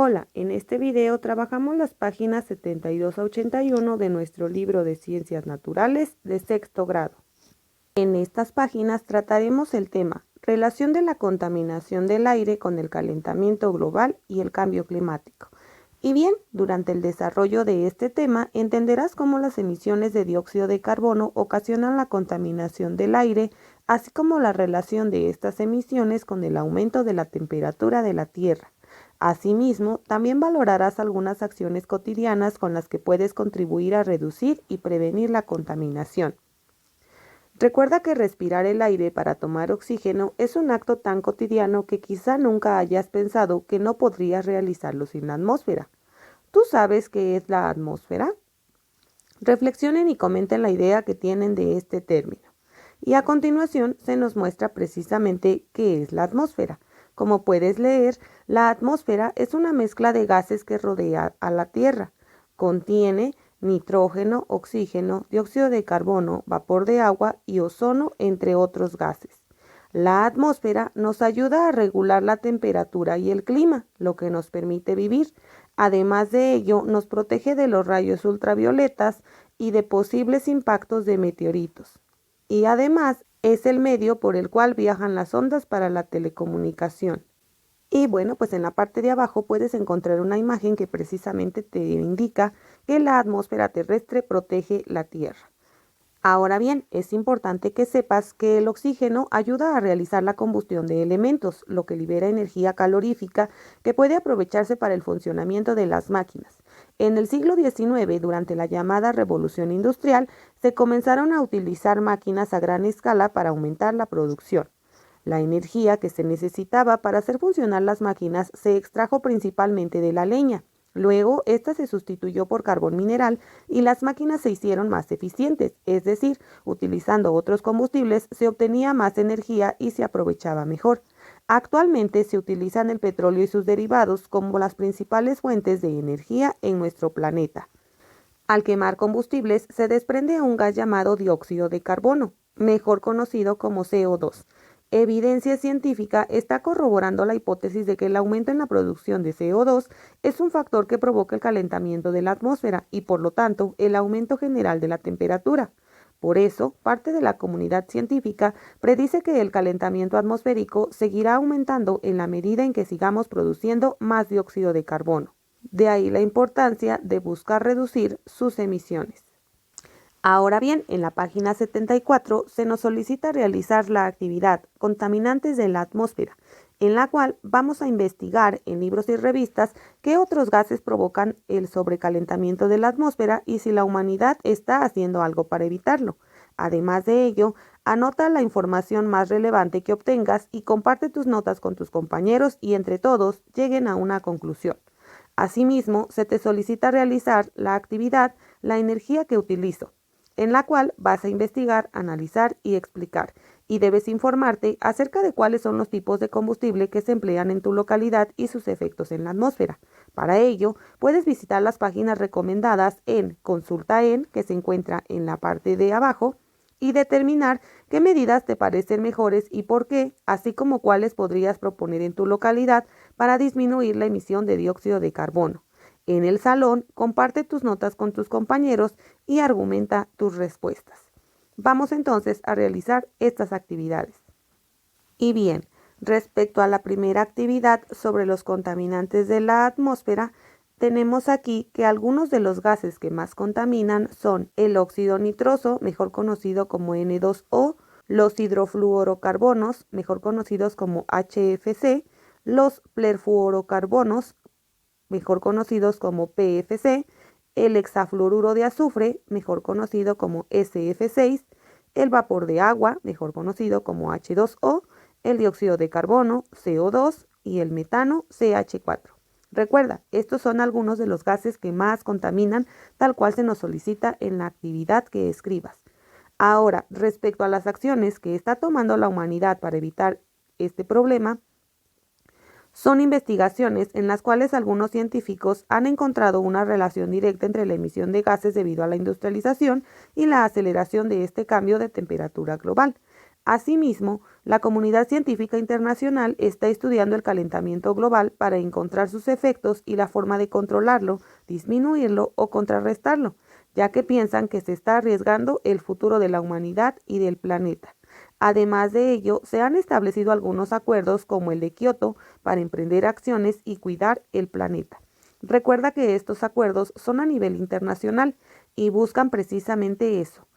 Hola, en este video trabajamos las páginas 72 a 81 de nuestro libro de Ciencias Naturales de sexto grado. En estas páginas trataremos el tema relación de la contaminación del aire con el calentamiento global y el cambio climático. Y bien, durante el desarrollo de este tema entenderás cómo las emisiones de dióxido de carbono ocasionan la contaminación del aire, así como la relación de estas emisiones con el aumento de la temperatura de la Tierra. Asimismo, también valorarás algunas acciones cotidianas con las que puedes contribuir a reducir y prevenir la contaminación. Recuerda que respirar el aire para tomar oxígeno es un acto tan cotidiano que quizá nunca hayas pensado que no podrías realizarlo sin la atmósfera. ¿Tú sabes qué es la atmósfera? Reflexionen y comenten la idea que tienen de este término. Y a continuación se nos muestra precisamente qué es la atmósfera. Como puedes leer, la atmósfera es una mezcla de gases que rodea a la Tierra. Contiene nitrógeno, oxígeno, dióxido de carbono, vapor de agua y ozono, entre otros gases. La atmósfera nos ayuda a regular la temperatura y el clima, lo que nos permite vivir. Además de ello, nos protege de los rayos ultravioletas y de posibles impactos de meteoritos. Y además es el medio por el cual viajan las ondas para la telecomunicación. Y bueno, pues en la parte de abajo puedes encontrar una imagen que precisamente te indica que la atmósfera terrestre protege la Tierra. Ahora bien, es importante que sepas que el oxígeno ayuda a realizar la combustión de elementos, lo que libera energía calorífica que puede aprovecharse para el funcionamiento de las máquinas. En el siglo XIX, durante la llamada Revolución Industrial, se comenzaron a utilizar máquinas a gran escala para aumentar la producción. La energía que se necesitaba para hacer funcionar las máquinas se extrajo principalmente de la leña. Luego, esta se sustituyó por carbón mineral y las máquinas se hicieron más eficientes, es decir, utilizando otros combustibles se obtenía más energía y se aprovechaba mejor. Actualmente se utilizan el petróleo y sus derivados como las principales fuentes de energía en nuestro planeta. Al quemar combustibles se desprende un gas llamado dióxido de carbono, mejor conocido como CO2. Evidencia científica está corroborando la hipótesis de que el aumento en la producción de CO2 es un factor que provoca el calentamiento de la atmósfera y, por lo tanto, el aumento general de la temperatura. Por eso, parte de la comunidad científica predice que el calentamiento atmosférico seguirá aumentando en la medida en que sigamos produciendo más dióxido de carbono. De ahí la importancia de buscar reducir sus emisiones. Ahora bien, en la página 74 se nos solicita realizar la actividad Contaminantes de la atmósfera, en la cual vamos a investigar en libros y revistas qué otros gases provocan el sobrecalentamiento de la atmósfera y si la humanidad está haciendo algo para evitarlo. Además de ello, anota la información más relevante que obtengas y comparte tus notas con tus compañeros y entre todos lleguen a una conclusión. Asimismo, se te solicita realizar la actividad La energía que utilizo, en la cual vas a investigar, analizar y explicar, y debes informarte acerca de cuáles son los tipos de combustible que se emplean en tu localidad y sus efectos en la atmósfera. Para ello, puedes visitar las páginas recomendadas en Consulta en, que se encuentra en la parte de abajo, y determinar qué medidas te parecen mejores y por qué, así como cuáles podrías proponer en tu localidad para disminuir la emisión de dióxido de carbono. En el salón, comparte tus notas con tus compañeros y argumenta tus respuestas. Vamos entonces a realizar estas actividades. Y bien, respecto a la primera actividad sobre los contaminantes de la atmósfera, tenemos aquí que algunos de los gases que más contaminan son el óxido nitroso, mejor conocido como N2O, los hidrofluorocarbonos, mejor conocidos como HFC, los perfluorocarbonos, mejor conocidos como PFC, el hexafluoruro de azufre, mejor conocido como SF6, el vapor de agua, mejor conocido como H2O, el dióxido de carbono, CO2, y el metano, CH4. Recuerda, estos son algunos de los gases que más contaminan, tal cual se nos solicita en la actividad que escribas. Ahora, respecto a las acciones que está tomando la humanidad para evitar este problema, son investigaciones en las cuales algunos científicos han encontrado una relación directa entre la emisión de gases debido a la industrialización y la aceleración de este cambio de temperatura global. Asimismo, la comunidad científica internacional está estudiando el calentamiento global para encontrar sus efectos y la forma de controlarlo, disminuirlo o contrarrestarlo, ya que piensan que se está arriesgando el futuro de la humanidad y del planeta. Además de ello, se han establecido algunos acuerdos como el de Kioto para emprender acciones y cuidar el planeta. Recuerda que estos acuerdos son a nivel internacional y buscan precisamente eso: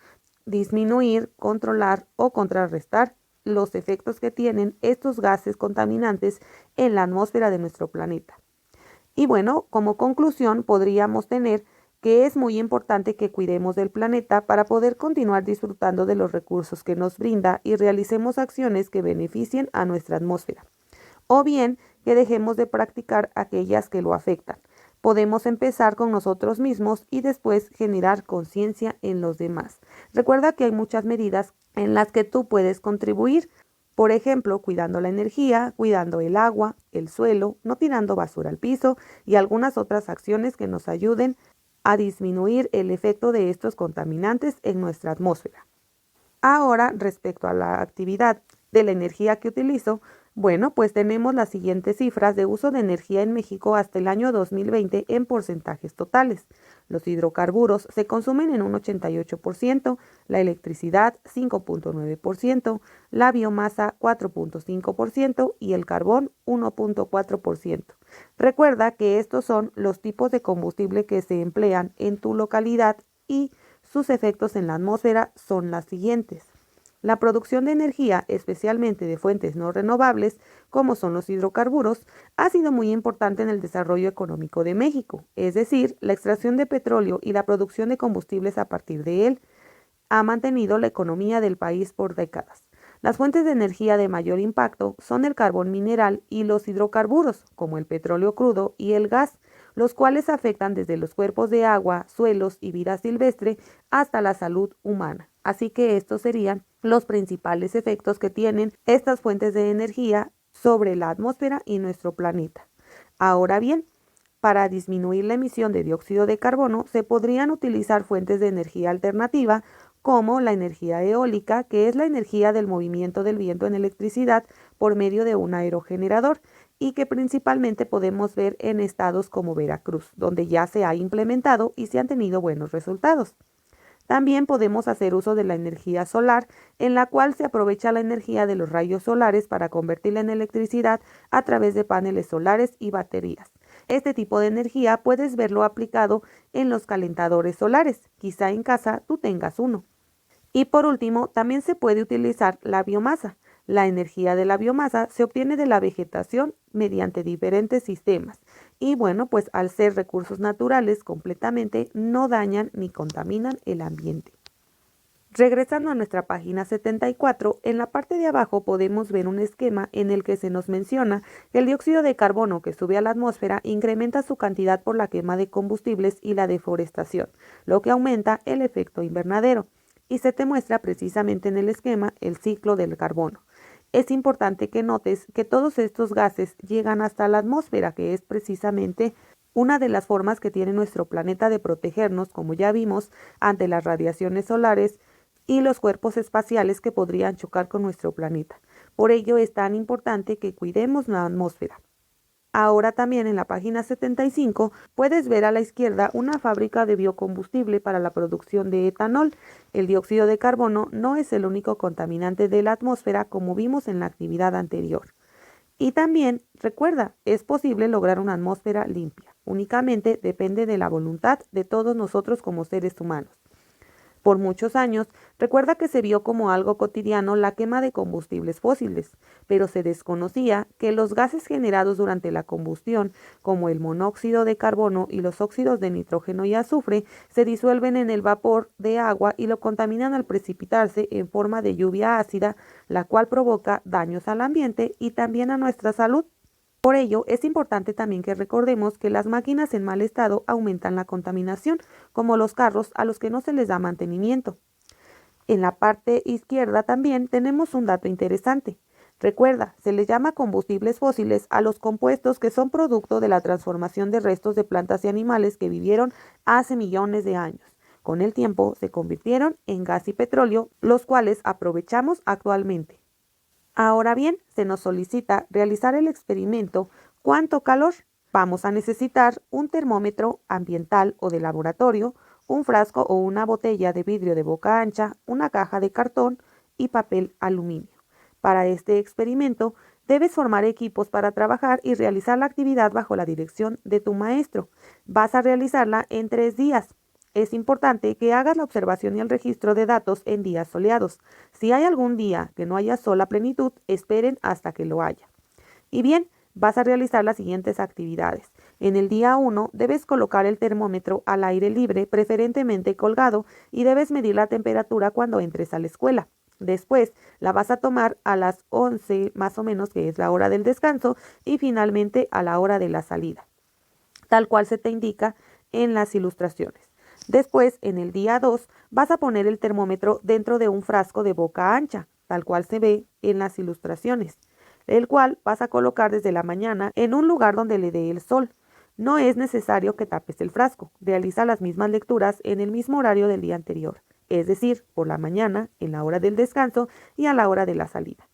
disminuir, controlar o contrarrestar los efectos que tienen estos gases contaminantes en la atmósfera de nuestro planeta. Y bueno, como conclusión podríamos tener que es muy importante que cuidemos del planeta para poder continuar disfrutando de los recursos que nos brinda y realicemos acciones que beneficien a nuestra atmósfera, o bien que dejemos de practicar aquellas que lo afectan. Podemos empezar con nosotros mismos y después generar conciencia en los demás. Recuerda que hay muchas medidas en las que tú puedes contribuir. Por ejemplo, cuidando la energía, cuidando el agua, el suelo, no tirando basura al piso y algunas otras acciones que nos ayuden a disminuir el efecto de estos contaminantes en nuestra atmósfera. Ahora, respecto a la actividad de la energía que utilizo, bueno, pues tenemos las siguientes cifras de uso de energía en México hasta el año 2020 en porcentajes totales. Los hidrocarburos se consumen en un 88%, la electricidad 5.9%, la biomasa 4.5% y el carbón 1.4%. Recuerda que estos son los tipos de combustible que se emplean en tu localidad y sus efectos en la atmósfera son las siguientes. La producción de energía, especialmente de fuentes no renovables, como son los hidrocarburos, ha sido muy importante en el desarrollo económico de México, es decir, la extracción de petróleo y la producción de combustibles a partir de él ha mantenido la economía del país por décadas. Las fuentes de energía de mayor impacto son el carbón mineral y los hidrocarburos, como el petróleo crudo y el gas, los cuales afectan desde los cuerpos de agua, suelos y vida silvestre hasta la salud humana. Así que estos serían los principales efectos que tienen estas fuentes de energía sobre la atmósfera y nuestro planeta. Ahora bien, para disminuir la emisión de dióxido de carbono se podrían utilizar fuentes de energía alternativa como la energía eólica, que es la energía del movimiento del viento en electricidad por medio de un aerogenerador y que principalmente podemos ver en estados como Veracruz, donde ya se ha implementado y se han tenido buenos resultados. También podemos hacer uso de la energía solar, en la cual se aprovecha la energía de los rayos solares para convertirla en electricidad a través de paneles solares y baterías. Este tipo de energía puedes verlo aplicado en los calentadores solares. Quizá en casa tú tengas uno. Y por último, también se puede utilizar la biomasa. La energía de la biomasa se obtiene de la vegetación mediante diferentes sistemas. Y bueno, pues al ser recursos naturales completamente no dañan ni contaminan el ambiente. Regresando a nuestra página 74, en la parte de abajo podemos ver un esquema en el que se nos menciona que el dióxido de carbono que sube a la atmósfera incrementa su cantidad por la quema de combustibles y la deforestación, lo que aumenta el efecto invernadero. Y se te muestra precisamente en el esquema el ciclo del carbono. Es importante que notes que todos estos gases llegan hasta la atmósfera, que es precisamente una de las formas que tiene nuestro planeta de protegernos, como ya vimos, ante las radiaciones solares y los cuerpos espaciales que podrían chocar con nuestro planeta. Por ello es tan importante que cuidemos la atmósfera. Ahora también en la página 75 puedes ver a la izquierda una fábrica de biocombustible para la producción de etanol. El dióxido de carbono no es el único contaminante de la atmósfera como vimos en la actividad anterior. Y también, recuerda, es posible lograr una atmósfera limpia. Únicamente depende de la voluntad de todos nosotros como seres humanos. Por muchos años, recuerda que se vio como algo cotidiano la quema de combustibles fósiles, pero se desconocía que los gases generados durante la combustión, como el monóxido de carbono y los óxidos de nitrógeno y azufre, se disuelven en el vapor de agua y lo contaminan al precipitarse en forma de lluvia ácida, la cual provoca daños al ambiente y también a nuestra salud. Por ello, es importante también que recordemos que las máquinas en mal estado aumentan la contaminación, como los carros a los que no se les da mantenimiento. En la parte izquierda también tenemos un dato interesante. Recuerda, se les llama combustibles fósiles a los compuestos que son producto de la transformación de restos de plantas y animales que vivieron hace millones de años. Con el tiempo se convirtieron en gas y petróleo, los cuales aprovechamos actualmente. Ahora bien, se nos solicita realizar el experimento ¿cuánto calor? Vamos a necesitar un termómetro ambiental o de laboratorio, un frasco o una botella de vidrio de boca ancha, una caja de cartón y papel aluminio. Para este experimento, debes formar equipos para trabajar y realizar la actividad bajo la dirección de tu maestro. Vas a realizarla en 3 días. Es importante que hagas la observación y el registro de datos en días soleados. Si hay algún día que no haya sol a plenitud, esperen hasta que lo haya. Y bien, vas a realizar las siguientes actividades. En el día 1 debes colocar el termómetro al aire libre, preferentemente colgado, y debes medir la temperatura cuando entres a la escuela. Después la vas a tomar a las 11 más o menos, que es la hora del descanso, y finalmente a la hora de la salida, tal cual se te indica en las ilustraciones. Después, en el día 2, vas a poner el termómetro dentro de un frasco de boca ancha, tal cual se ve en las ilustraciones, el cual vas a colocar desde la mañana en un lugar donde le dé el sol. No es necesario que tapes el frasco. Realiza las mismas lecturas en el mismo horario del día anterior, es decir, por la mañana, en la hora del descanso y a la hora de la salida.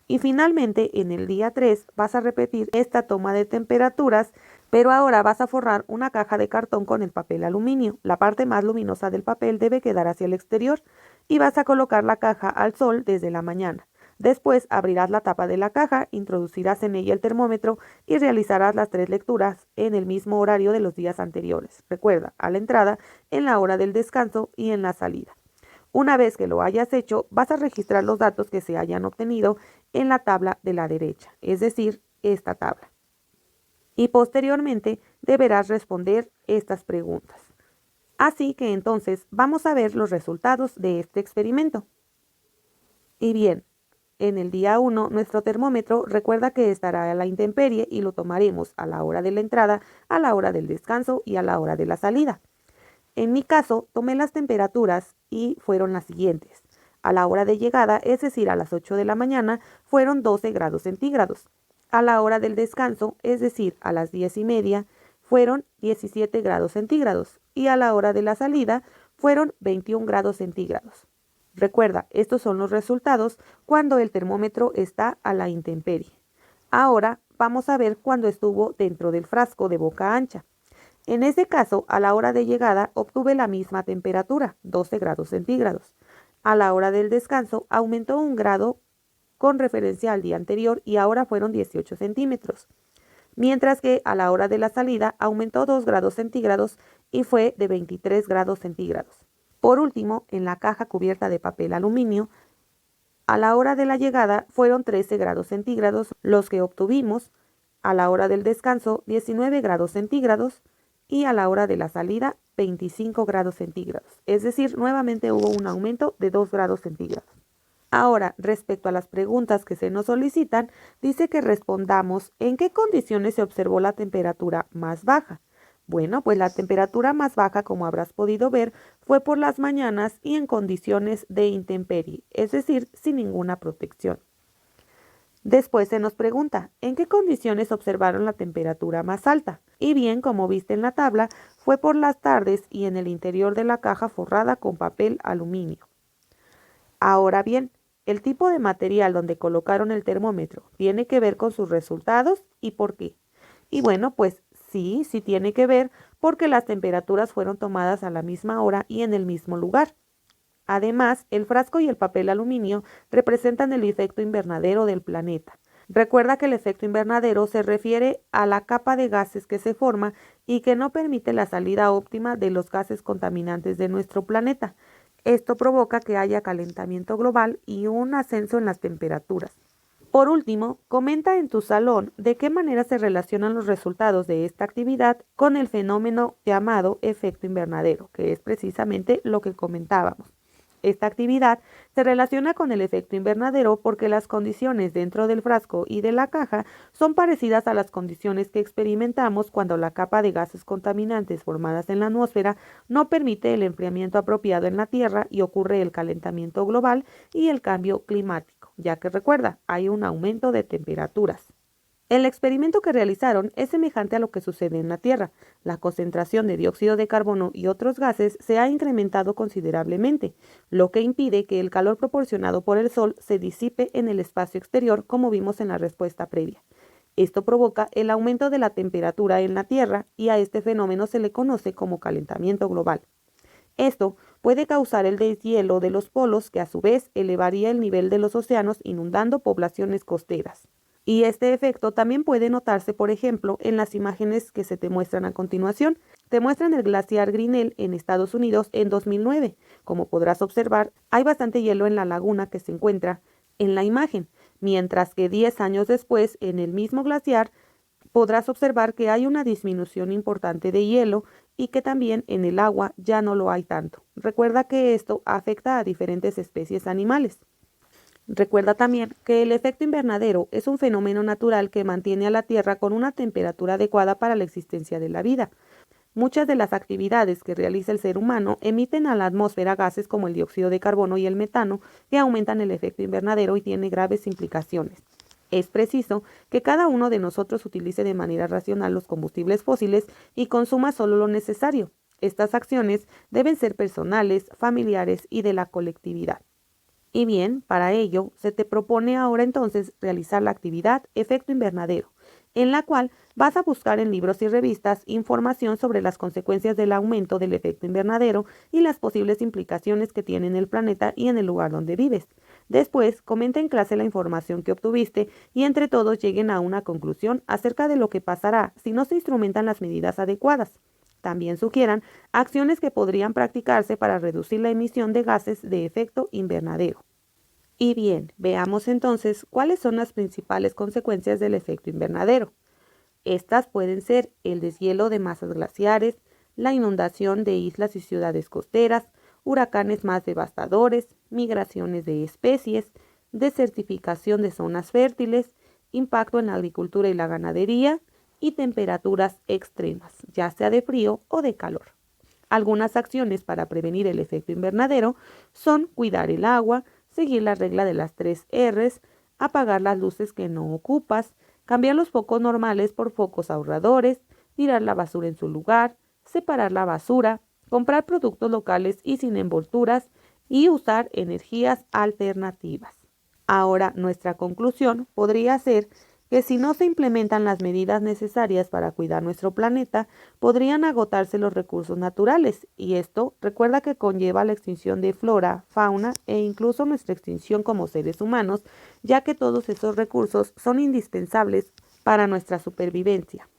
Y finalmente, en el día 3 vas a repetir esta toma de temperaturas, pero ahora vas a forrar una caja de cartón con el papel aluminio. La parte más luminosa del papel debe quedar hacia el exterior y vas a colocar la caja al sol desde la mañana. Después abrirás la tapa de la caja, introducirás en ella el termómetro y realizarás las 3 lecturas en el mismo horario de los días anteriores. Recuerda, a la entrada, en la hora del descanso y en la salida. Una vez que lo hayas hecho, vas a registrar los datos que se hayan obtenido en la tabla de la derecha, es decir, esta tabla. Y posteriormente deberás responder estas preguntas. Así que entonces vamos a ver los resultados de este experimento. Y bien, en el día 1 nuestro termómetro recuerda que estará a la intemperie y lo tomaremos a la hora de la entrada, a la hora del descanso y a la hora de la salida. En mi caso, tomé las temperaturas y fueron las siguientes. A la hora de llegada, es decir, a las 8 de la mañana, fueron 12 grados centígrados. A la hora del descanso, es decir, a las 10:30, fueron 17 grados centígrados. Y a la hora de la salida, fueron 21 grados centígrados. Recuerda, estos son los resultados cuando el termómetro está a la intemperie. Ahora vamos a ver cuando estuvo dentro del frasco de boca ancha. En este caso, a la hora de llegada obtuve la misma temperatura, 12 grados centígrados. A la hora del descanso aumentó 1 grado con referencia al día anterior y ahora fueron 18 centímetros. Mientras que a la hora de la salida aumentó 2 grados centígrados y fue de 23 grados centígrados. Por último, en la caja cubierta de papel aluminio, a la hora de la llegada fueron 13 grados centígrados los que obtuvimos, a la hora del descanso 19 grados centígrados, y a la hora de la salida 25 grados centígrados. Es decir, nuevamente hubo un aumento de 2 grados centígrados. Ahora, respecto a las preguntas que se nos solicitan, dice que respondamos en qué condiciones se observó la temperatura más baja. Bueno, pues la temperatura más baja, como habrás podido ver, fue por las mañanas y en condiciones de intemperie, es decir, sin ninguna protección. Después se nos pregunta, ¿en qué condiciones observaron la temperatura más alta? Y bien, como viste en la tabla, fue por las tardes y en el interior de la caja forrada con papel aluminio. Ahora bien, el tipo de material donde colocaron el termómetro tiene que ver con sus resultados y por qué. Y bueno, pues sí tiene que ver porque las temperaturas fueron tomadas a la misma hora y en el mismo lugar. Además, el frasco y el papel aluminio representan el efecto invernadero del planeta. Recuerda que el efecto invernadero se refiere a la capa de gases que se forma y que no permite la salida óptima de los gases contaminantes de nuestro planeta. Esto provoca que haya calentamiento global y un ascenso en las temperaturas. Por último, comenta en tu salón de qué manera se relacionan los resultados de esta actividad con el fenómeno llamado efecto invernadero, que es precisamente lo que comentábamos. Esta actividad se relaciona con el efecto invernadero porque las condiciones dentro del frasco y de la caja son parecidas a las condiciones que experimentamos cuando la capa de gases contaminantes formadas en la atmósfera no permite el enfriamiento apropiado en la Tierra y ocurre el calentamiento global y el cambio climático, ya que recuerda, hay un aumento de temperaturas. El experimento que realizaron es semejante a lo que sucede en la Tierra. La concentración de dióxido de carbono y otros gases se ha incrementado considerablemente, lo que impide que el calor proporcionado por el Sol se disipe en el espacio exterior, como vimos en la respuesta previa. Esto provoca el aumento de la temperatura en la Tierra y a este fenómeno se le conoce como calentamiento global. Esto puede causar el deshielo de los polos, que a su vez elevaría el nivel de los océanos, inundando poblaciones costeras. Y este efecto también puede notarse, por ejemplo, en las imágenes que se te muestran a continuación. Te muestran el glaciar Grinnell en Estados Unidos en 2009. Como podrás observar, hay bastante hielo en la laguna que se encuentra en la imagen, mientras que 10 años después, en el mismo glaciar, podrás observar que hay una disminución importante de hielo y que también en el agua ya no lo hay tanto. Recuerda que esto afecta a diferentes especies animales. Recuerda también que el efecto invernadero es un fenómeno natural que mantiene a la Tierra con una temperatura adecuada para la existencia de la vida. Muchas de las actividades que realiza el ser humano emiten a la atmósfera gases como el dióxido de carbono y el metano, que aumentan el efecto invernadero y tienen graves implicaciones. Es preciso que cada uno de nosotros utilice de manera racional los combustibles fósiles y consuma solo lo necesario. Estas acciones deben ser personales, familiares y de la colectividad. Y bien, para ello, se te propone ahora entonces realizar la actividad efecto invernadero, en la cual vas a buscar en libros y revistas información sobre las consecuencias del aumento del efecto invernadero y las posibles implicaciones que tiene en el planeta y en el lugar donde vives. Después, comenta en clase la información que obtuviste y entre todos lleguen a una conclusión acerca de lo que pasará si no se instrumentan las medidas adecuadas. También sugieran acciones que podrían practicarse para reducir la emisión de gases de efecto invernadero. Y bien, veamos entonces cuáles son las principales consecuencias del efecto invernadero. Estas pueden ser el deshielo de masas glaciares, la inundación de islas y ciudades costeras, huracanes más devastadores, migraciones de especies, desertificación de zonas fértiles, impacto en la agricultura y la ganadería, y temperaturas extremas, ya sea de frío o de calor. Algunas acciones para prevenir el efecto invernadero son cuidar el agua, seguir la regla de las 3 R's, apagar las luces que no ocupas, cambiar los focos normales por focos ahorradores, tirar la basura en su lugar, separar la basura, comprar productos locales y sin envolturas y usar energías alternativas. Ahora, nuestra conclusión podría ser que si no se implementan las medidas necesarias para cuidar nuestro planeta, podrían agotarse los recursos naturales, y esto recuerda que conlleva la extinción de flora, fauna e incluso nuestra extinción como seres humanos, ya que todos esos recursos son indispensables para nuestra supervivencia.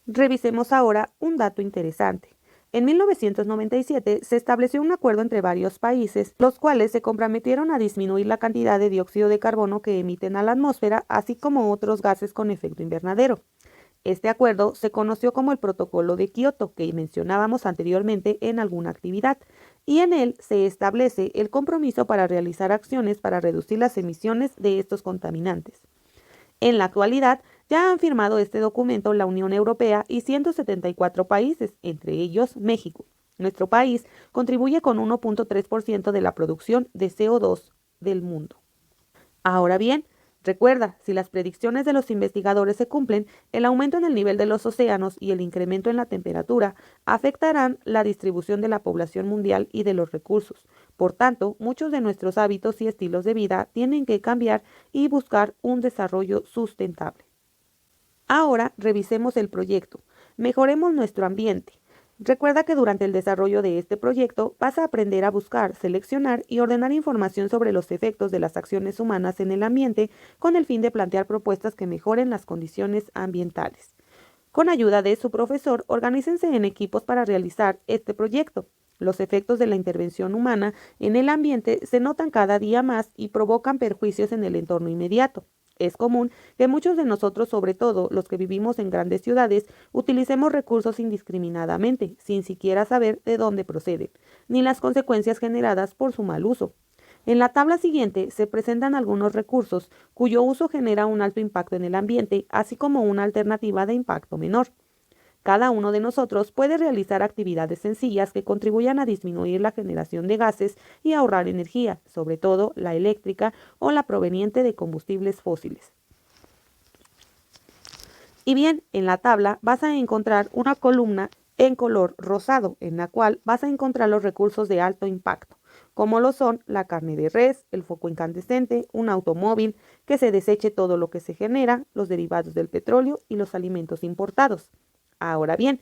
Revisemos ahora un dato interesante. En 1997 se estableció un acuerdo entre varios países, los cuales se comprometieron a disminuir la cantidad de dióxido de carbono que emiten a la atmósfera, así como otros gases con efecto invernadero. Este acuerdo se conoció como el Protocolo de Kioto, que mencionábamos anteriormente en alguna actividad, y en él se establece el compromiso para realizar acciones para reducir las emisiones de estos contaminantes. En la actualidad, ya han firmado este documento la Unión Europea y 174 países, entre ellos México. Nuestro país contribuye con 1.3% de la producción de CO2 del mundo. Ahora bien, recuerda, si las predicciones de los investigadores se cumplen, el aumento en el nivel de los océanos y el incremento en la temperatura afectarán la distribución de la población mundial y de los recursos. Por tanto, muchos de nuestros hábitos y estilos de vida tienen que cambiar y buscar un desarrollo sustentable. Ahora revisemos el proyecto. Mejoremos nuestro ambiente. Recuerda que durante el desarrollo de este proyecto vas a aprender a buscar, seleccionar y ordenar información sobre los efectos de las acciones humanas en el ambiente con el fin de plantear propuestas que mejoren las condiciones ambientales. Con ayuda de su profesor, organícense en equipos para realizar este proyecto. Los efectos de la intervención humana en el ambiente se notan cada día más y provocan perjuicios en el entorno inmediato. Es común que muchos de nosotros, sobre todo los que vivimos en grandes ciudades, utilicemos recursos indiscriminadamente, sin siquiera saber de dónde proceden, ni las consecuencias generadas por su mal uso. En la tabla siguiente se presentan algunos recursos cuyo uso genera un alto impacto en el ambiente, así como una alternativa de impacto menor. Cada uno de nosotros puede realizar actividades sencillas que contribuyan a disminuir la generación de gases y ahorrar energía, sobre todo la eléctrica o la proveniente de combustibles fósiles. Y bien, en la tabla vas a encontrar una columna en color rosado, en la cual vas a encontrar los recursos de alto impacto, como lo son la carne de res, el foco incandescente, un automóvil, que se deseche todo lo que se genera, los derivados del petróleo y los alimentos importados. Ahora bien,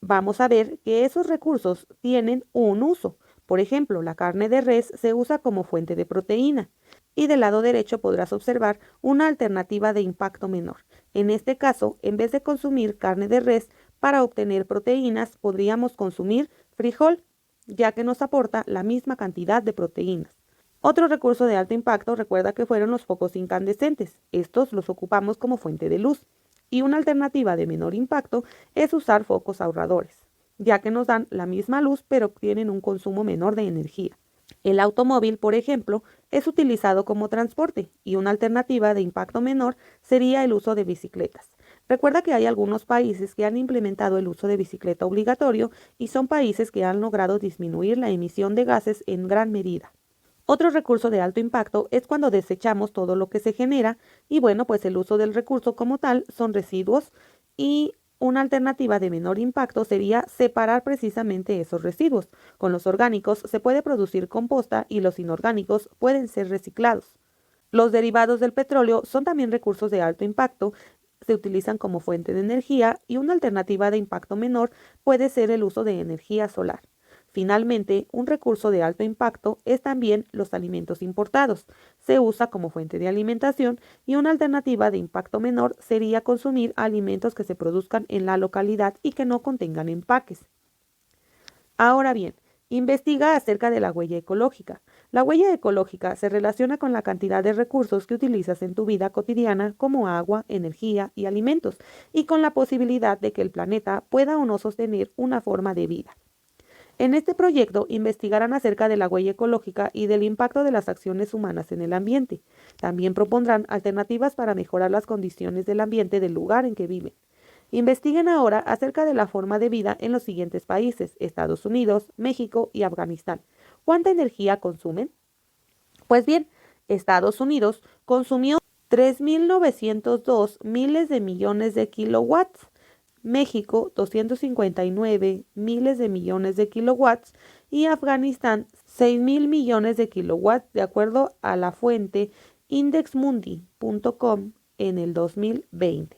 vamos a ver que esos recursos tienen un uso. Por ejemplo, la carne de res se usa como fuente de proteína. Y del lado derecho podrás observar una alternativa de impacto menor. En este caso, en vez de consumir carne de res para obtener proteínas, podríamos consumir frijol, ya que nos aporta la misma cantidad de proteínas. Otro recurso de alto impacto, recuerda que fueron los focos incandescentes. Estos los ocupamos como fuente de luz. Y una alternativa de menor impacto es usar focos ahorradores, ya que nos dan la misma luz pero tienen un consumo menor de energía. El automóvil, por ejemplo, es utilizado como transporte y una alternativa de impacto menor sería el uso de bicicletas. Recuerda que hay algunos países que han implementado el uso de bicicleta obligatorio y son países que han logrado disminuir la emisión de gases en gran medida. Otro recurso de alto impacto es cuando desechamos todo lo que se genera y bueno, pues el uso del recurso como tal son residuos y una alternativa de menor impacto sería separar precisamente esos residuos. Con los orgánicos se puede producir composta y los inorgánicos pueden ser reciclados. Los derivados del petróleo son también recursos de alto impacto, se utilizan como fuente de energía y una alternativa de impacto menor puede ser el uso de energía solar. Finalmente, un recurso de alto impacto es también los alimentos importados. Se usa como fuente de alimentación y una alternativa de impacto menor sería consumir alimentos que se produzcan en la localidad y que no contengan empaques. Ahora bien, investiga acerca de la huella ecológica. La huella ecológica se relaciona con la cantidad de recursos que utilizas en tu vida cotidiana como agua, energía y alimentos, y con la posibilidad de que el planeta pueda o no sostener una forma de vida. En este proyecto investigarán acerca de la huella ecológica y del impacto de las acciones humanas en el ambiente. También propondrán alternativas para mejorar las condiciones del ambiente del lugar en que viven. Investiguen ahora acerca de la forma de vida en los siguientes países: Estados Unidos, México y Afganistán. ¿Cuánta energía consumen? Pues bien, Estados Unidos consumió 3.902 miles de millones de kilowatts, México 259 miles de millones de kilowatts y Afganistán 6.000 millones de kilowatts, de acuerdo a la fuente indexmundi.com en el 2020.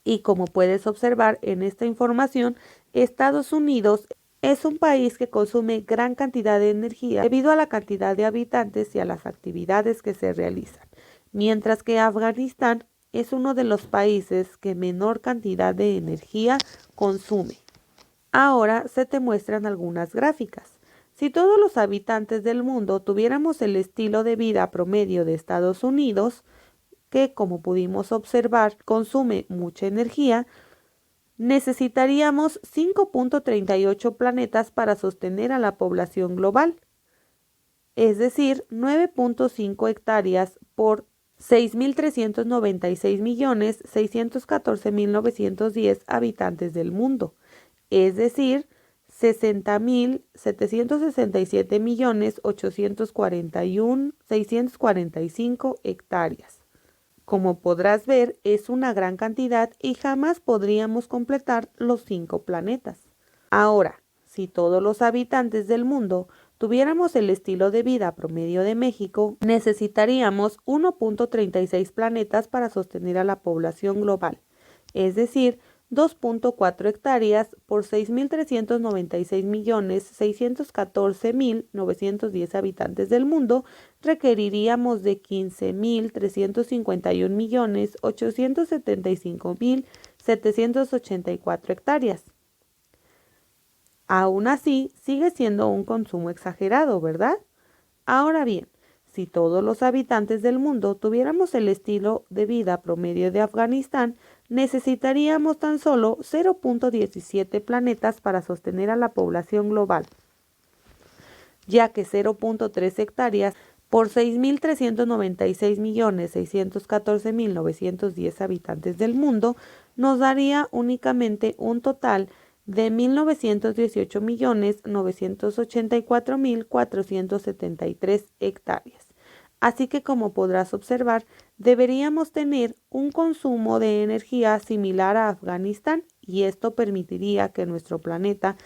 Y como puedes observar en esta información, Estados Unidos es un país que consume gran cantidad de energía debido a la cantidad de habitantes y a las actividades que se realizan, mientras que Afganistán es uno de los países que menor cantidad de energía consume. Ahora se te muestran algunas gráficas. Si todos los habitantes del mundo tuviéramos el estilo de vida promedio de Estados Unidos, que como pudimos observar consume mucha energía, necesitaríamos 5.38 planetas para sostener a la población global, es decir, 9.5 hectáreas por 6.396.614.910 habitantes del mundo, es decir, 60.767.841.645 hectáreas. Como podrás ver, es una gran cantidad y jamás podríamos completar los 5 planetas. Ahora, si todos los habitantes del mundo tuviéramos el estilo de vida promedio de México, necesitaríamos 1.36 planetas para sostener a la población global, es decir, 2.4 hectáreas por 6.396.614.910 habitantes del mundo, requeriríamos de 15.351.875.784 hectáreas. Aún así, sigue siendo un consumo exagerado, ¿verdad? Ahora bien, si todos los habitantes del mundo tuviéramos el estilo de vida promedio de Afganistán, necesitaríamos tan solo 0.17 planetas para sostener a la población global, ya que 0.3 hectáreas por 6.396.614.910 habitantes del mundo nos daría únicamente un total de 1.918.984.473 hectáreas. Así que como podrás observar, deberíamos tener un consumo de energía similar a Afganistán y esto permitiría que nuestro planeta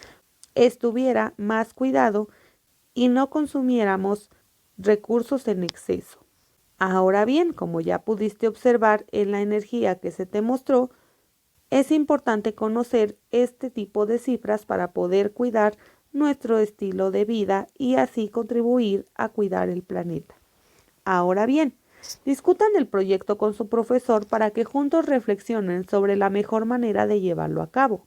estuviera más cuidado y no consumiéramos recursos en exceso. Ahora bien, como ya pudiste observar en la energía que se te mostró, es importante conocer este tipo de cifras para poder cuidar nuestro estilo de vida y así contribuir a cuidar el planeta. Ahora bien, discutan el proyecto con su profesor para que juntos reflexionen sobre la mejor manera de llevarlo a cabo.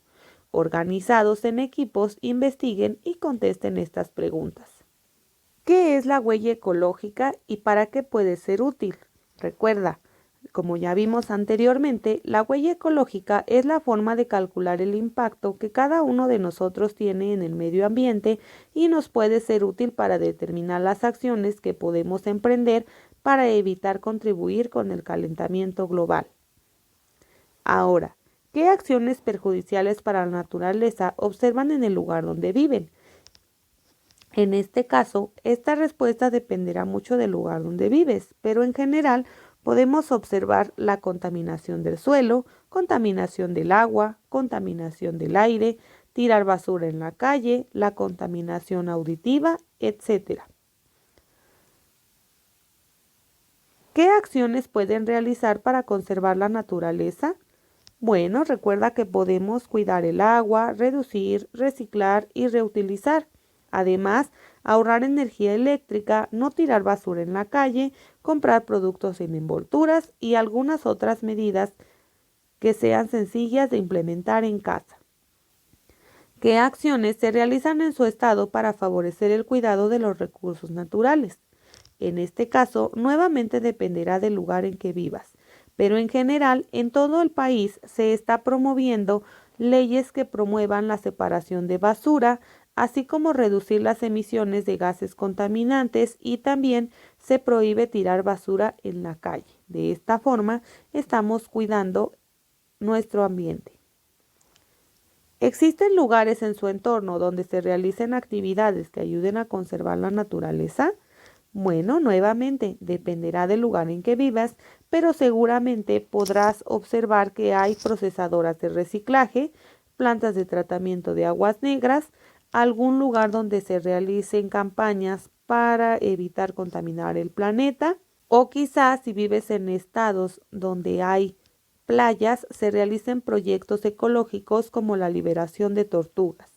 Organizados en equipos, investiguen y contesten estas preguntas. ¿Qué es la huella ecológica y para qué puede ser útil? Recuerda, como ya vimos anteriormente, la huella ecológica es la forma de calcular el impacto que cada uno de nosotros tiene en el medio ambiente y nos puede ser útil para determinar las acciones que podemos emprender para evitar contribuir con el calentamiento global. Ahora, ¿qué acciones perjudiciales para la naturaleza observan en el lugar donde viven? En este caso, esta respuesta dependerá mucho del lugar donde vives, pero en general podemos observar la contaminación del suelo, contaminación del agua, contaminación del aire, tirar basura en la calle, la contaminación auditiva, etc. ¿Qué acciones pueden realizar para conservar la naturaleza? Bueno, recuerda que podemos cuidar el agua, reducir, reciclar y reutilizar. Además, ahorrar energía eléctrica, no tirar basura en la calle, comprar productos sin envolturas y algunas otras medidas que sean sencillas de implementar en casa. ¿Qué acciones se realizan en su estado para favorecer el cuidado de los recursos naturales? En este caso, nuevamente dependerá del lugar en que vivas, pero en general en todo el país se está promoviendo leyes que promuevan la separación de basura, así como reducir las emisiones de gases contaminantes y también se prohíbe tirar basura en la calle. De esta forma estamos cuidando nuestro ambiente. ¿Existen lugares en su entorno donde se realicen actividades que ayuden a conservar la naturaleza? Bueno, nuevamente dependerá del lugar en que vivas, pero seguramente podrás observar que hay procesadoras de reciclaje, plantas de tratamiento de aguas negras, algún lugar donde se realicen campañas para evitar contaminar el planeta, o quizás si vives en estados donde hay playas, se realicen proyectos ecológicos como la liberación de tortugas.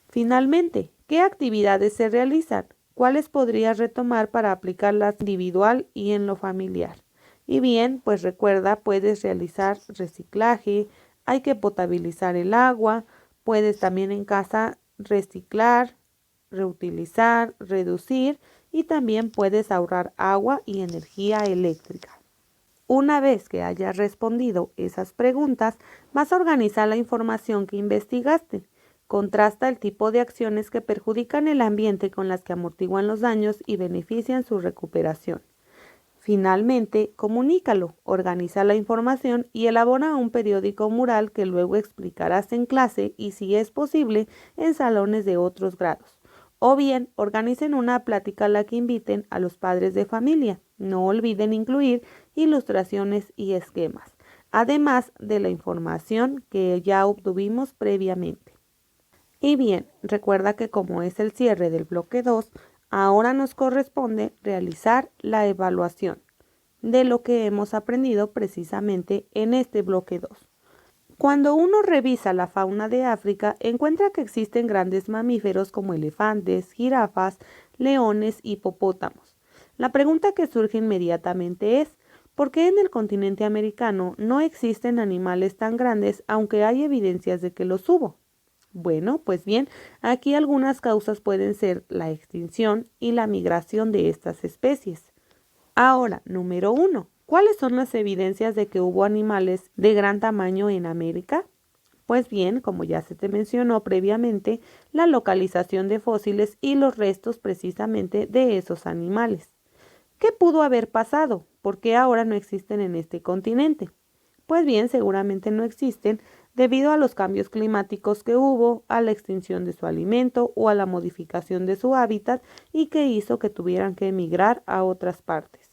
Finalmente, ¿qué actividades se realizan? ¿Cuáles podrías retomar para aplicarlas individual y en lo familiar? Y bien, pues recuerda, puedes realizar reciclaje, hay que potabilizar el agua, puedes también en casa reciclar, reutilizar, reducir y también puedes ahorrar agua y energía eléctrica. Una vez que hayas respondido esas preguntas, vas a organizar la información que investigaste. Contrasta el tipo de acciones que perjudican el ambiente con las que amortiguan los daños y benefician su recuperación. Finalmente, comunícalo, organiza la información y elabora un periódico mural que luego explicarás en clase y, si es posible, en salones de otros grados. O bien, organicen una plática a la que inviten a los padres de familia. No olviden incluir ilustraciones y esquemas, además de la información que ya obtuvimos previamente. Y bien, recuerda que como es el cierre del bloque 2, ahora nos corresponde realizar la evaluación de lo que hemos aprendido precisamente en este bloque 2. Cuando uno revisa la fauna de África, encuentra que existen grandes mamíferos como elefantes, jirafas, leones y hipopótamos. La pregunta que surge inmediatamente es, ¿por qué en el continente americano no existen animales tan grandes aunque hay evidencias de que los hubo? Bueno, pues bien, aquí algunas causas pueden ser la extinción y la migración de estas especies. Ahora, número 1. ¿Cuáles son las evidencias de que hubo animales de gran tamaño en América? Pues bien, como ya se te mencionó previamente, la localización de fósiles y los restos precisamente de esos animales. ¿Qué pudo haber pasado? ¿Por qué ahora no existen en este continente? Pues bien, seguramente no existen debido a los cambios climáticos que hubo, a la extinción de su alimento o a la modificación de su hábitat y que hizo que tuvieran que emigrar a otras partes.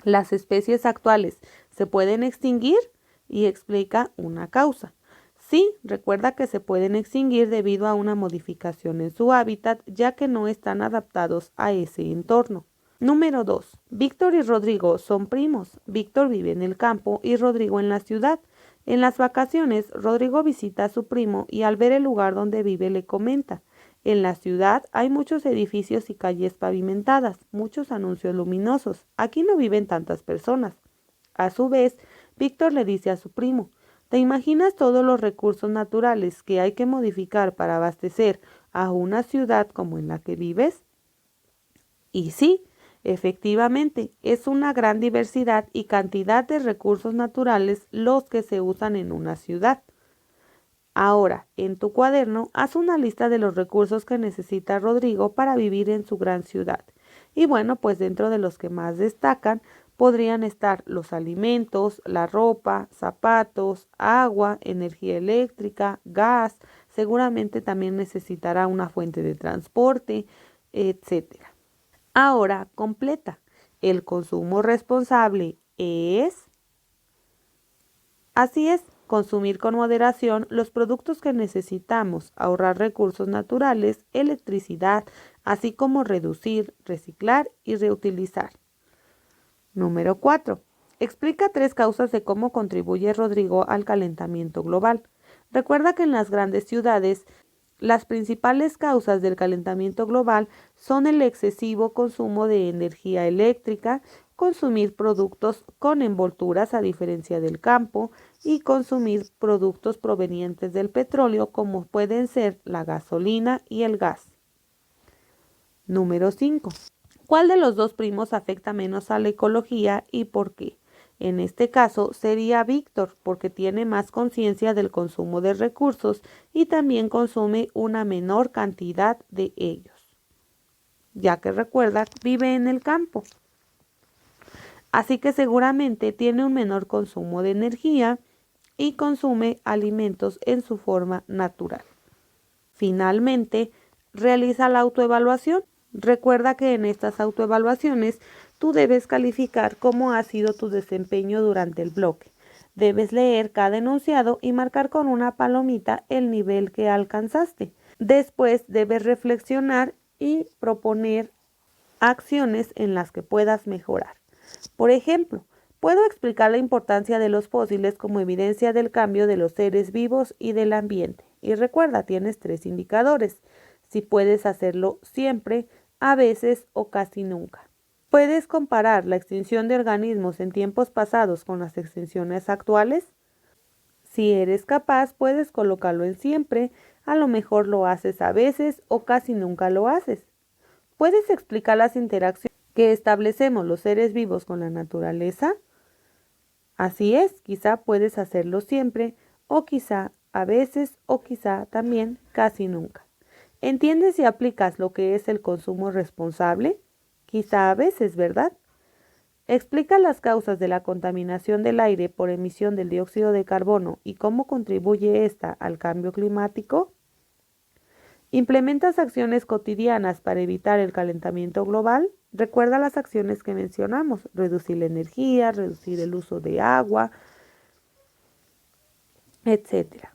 ¿Las especies actuales se pueden extinguir? Y explica una causa. Sí, recuerda que se pueden extinguir debido a una modificación en su hábitat, ya que no están adaptados a ese entorno. Número 2. Víctor y Rodrigo son primos. Víctor vive en el campo y Rodrigo en la ciudad. En las vacaciones, Rodrigo visita a su primo y al ver el lugar donde vive le comenta: en la ciudad hay muchos edificios y calles pavimentadas, muchos anuncios luminosos. Aquí no viven tantas personas. A su vez, Víctor le dice a su primo: ¿te imaginas todos los recursos naturales que hay que modificar para abastecer a una ciudad como en la que vives? Y sí, efectivamente, es una gran diversidad y cantidad de recursos naturales los que se usan en una ciudad. Ahora, en tu cuaderno, haz una lista de los recursos que necesita Rodrigo para vivir en su gran ciudad. Y bueno, pues dentro de los que más destacan podrían estar los alimentos, la ropa, zapatos, agua, energía eléctrica, gas. Seguramente también necesitará una fuente de transporte, etcétera. Ahora completa. El consumo responsable es... Así es, consumir con moderación los productos que necesitamos, ahorrar recursos naturales, electricidad, así como reducir, reciclar y reutilizar. Número 4. Explica 3 causas de cómo contribuye Rodrigo al calentamiento global. Recuerda que en las grandes ciudades, las principales causas del calentamiento global son el excesivo consumo de energía eléctrica, consumir productos con envolturas a diferencia del campo y consumir productos provenientes del petróleo como pueden ser la gasolina y el gas. Número 5. ¿Cuál de los dos primos afecta menos a la ecología y por qué? En este caso sería Víctor, porque tiene más conciencia del consumo de recursos y también consume una menor cantidad de ellos, ya que recuerda, vive en el campo. Así que seguramente tiene un menor consumo de energía y consume alimentos en su forma natural. Finalmente, realiza la autoevaluación. Recuerda que en estas autoevaluaciones tú debes calificar cómo ha sido tu desempeño durante el bloque. Debes leer cada enunciado y marcar con una palomita el nivel que alcanzaste. Después debes reflexionar y proponer acciones en las que puedas mejorar. Por ejemplo, puedo explicar la importancia de los fósiles como evidencia del cambio de los seres vivos y del ambiente. Y recuerda, tienes 3 indicadores. Si puedes hacerlo siempre, a veces o casi nunca. ¿Puedes comparar la extinción de organismos en tiempos pasados con las extinciones actuales? Si eres capaz, puedes colocarlo en siempre. A lo mejor lo haces a veces o casi nunca lo haces. ¿Puedes explicar las interacciones que establecemos los seres vivos con la naturaleza? Así es, quizá puedes hacerlo siempre, o quizá a veces, o quizá también casi nunca. ¿Entiendes y aplicas lo que es el consumo responsable? Quizá a veces, ¿verdad? Explica las causas de la contaminación del aire por emisión del dióxido de carbono y cómo contribuye esta al cambio climático. ¿Implementas acciones cotidianas para evitar el calentamiento global? Recuerda las acciones que mencionamos: reducir la energía, reducir el uso de agua, etc.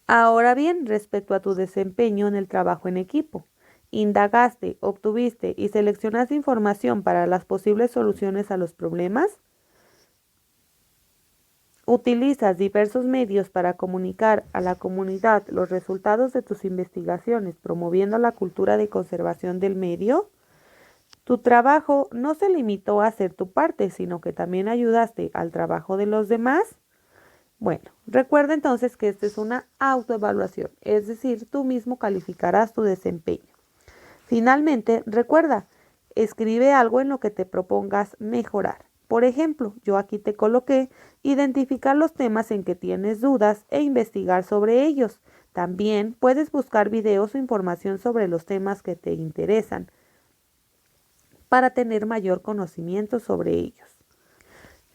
Ahora bien, respecto a tu desempeño en el trabajo en equipo, ¿indagaste, obtuviste y seleccionaste información para las posibles soluciones a los problemas? ¿Utilizas diversos medios para comunicar a la comunidad los resultados de tus investigaciones, promoviendo la cultura de conservación del medio? Tu trabajo no se limitó a hacer tu parte, sino que también ayudaste al trabajo de los demás. Bueno, recuerda entonces que esta es una autoevaluación, es decir, tú mismo calificarás tu desempeño. Finalmente, recuerda, escribe algo en lo que te propongas mejorar. Por ejemplo, yo aquí te coloqué identificar los temas en que tienes dudas e investigar sobre ellos. También puedes buscar videos o información sobre los temas que te interesan para tener mayor conocimiento sobre ellos.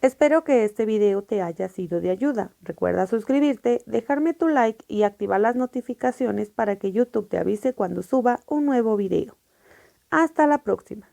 Espero que este video te haya sido de ayuda. Recuerda suscribirte, dejarme tu like y activar las notificaciones para que YouTube te avise cuando suba un nuevo video. Hasta la próxima.